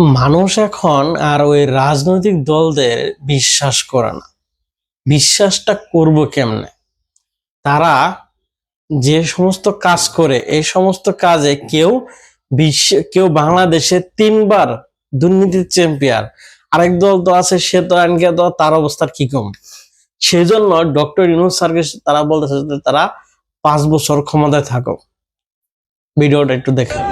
মানুষ এখন আর ওই রাজনৈতিক দলদের বিশ্বাস করে না। বিশ্বাসটা করব কেমনে? তারা যে সমস্ত কাজ করে এই সমস্ত কাজে কেউ বাংলাদেশে 3 বার দুর্নীতির চ্যাম্পিয়ন, আরেক দল তো আছে সে তো আনকে তো তার অবস্থার কি কম। সেই জন্য ডক্টর ইউনূস স্যারকে তারা বলতেছে যে তারা 5 বছর ক্ষমতায় থাকো। ভিডিওটা একটু দেখেন।